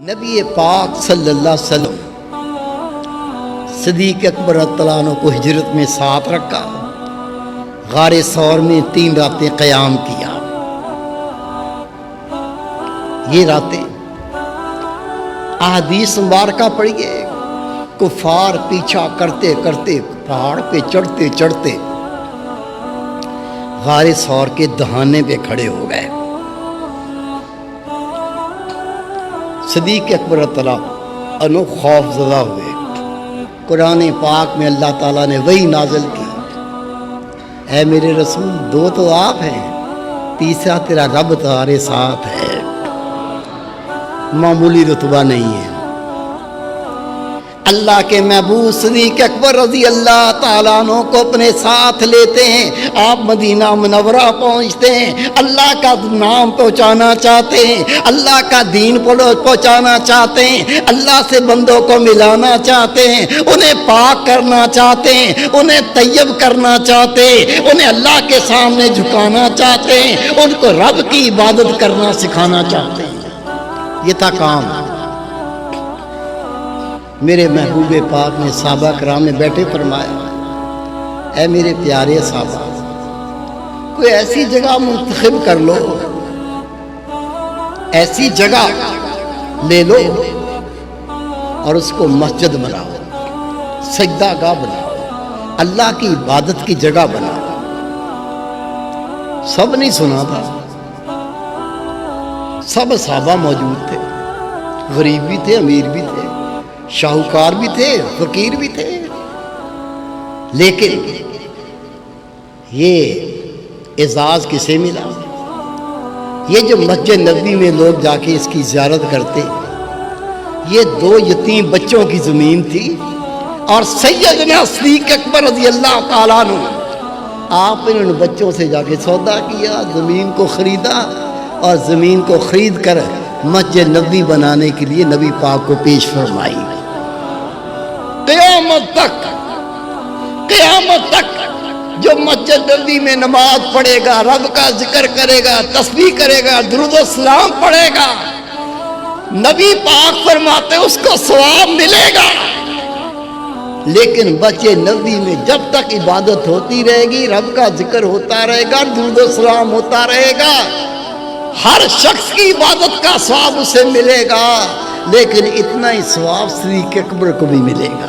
نبی پاک صلی اللہ علیہ وسلم صدیق اکبر رضی اللہ عنہ کو ہجرت میں ساتھ رکھا، غار ثور میں 3 راتیں قیام کیا۔ یہ راتیں احادیث مبارکہ پڑھیے، کفار پیچھا کرتے کرتے پہاڑ پہ چڑھتے چڑھتے غار ثور کے دہانے پہ کھڑے ہو گئے۔ صدیق اکبر رضی اللہ عنہ خوف زدہ ہوئے۔ قرآن پاک میں اللہ تعالیٰ نے وحی نازل کی، اے میرے رسول 2 تو آپ ہیں، تیسرا تیرا رب تمہارے ساتھ ہے، معمولی رتبہ نہیں ہے۔ اللہ کے محبوب صدیق اکبر رضی اللہ تعالیٰ عنہ کو اپنے ساتھ لیتے ہیں، آپ مدینہ منورہ پہنچتے ہیں، اللہ کا نام پہنچانا چاہتے ہیں، اللہ کا دین پہنچانا چاہتے ہیں، اللہ سے بندوں کو ملانا چاہتے ہیں، انہیں پاک کرنا چاہتے ہیں، انہیں طیب کرنا چاہتے ہیں، انہیں اللہ کے سامنے جھکانا چاہتے ہیں، ان کو رب کی عبادت کرنا سکھانا چاہتے ہیں۔ یہ تھا کام۔ میرے محبوب پاک نے صحابہ کرام میں بیٹھے فرمایا، اے میرے پیارے صحابہ، کوئی ایسی جگہ منتخب کر لو، ایسی جگہ لے لو اور اس کو مسجد بناؤ، سجدہ گاہ بناؤ، اللہ کی عبادت کی جگہ بناؤ۔ سب نہیں سنا تھا، سب صحابہ موجود تھے، غریب بھی تھے، امیر بھی تھے، شاہوکار بھی تھے، فقیر بھی تھے، لیکن یہ اعزاز کسے ملا؟ یہ جو مسجد نبوی میں لوگ جا کے اس کی زیارت کرتے، یہ 2 یتیم بچوں کی زمین تھی، اور سیدنا صدیق اکبر رضی اللہ تعالیٰ عنہ آپ نے ان بچوں سے جا کے سودا کیا، زمین کو خریدا، اور زمین کو خرید کر مسجد نبوی بنانے کے لیے نبی پاک کو پیش فرمائی۔ قیامت تک جو مسجد نبوی میں نماز پڑھے گا، رب کا ذکر کرے گا، تسبیح کرے گا، درود و سلام پڑھے گا، نبی پاک فرماتے اس کو ثواب ملے گا۔ لیکن مسجد نبوی میں جب تک عبادت ہوتی رہے گی، رب کا ذکر ہوتا رہے گا، درود و سلام ہوتا رہے گا، ہر شخص کی عبادت کا ثواب اسے ملے گا، لیکن اتنا ہی ثواب صدیق اکبر کو بھی ملے گا۔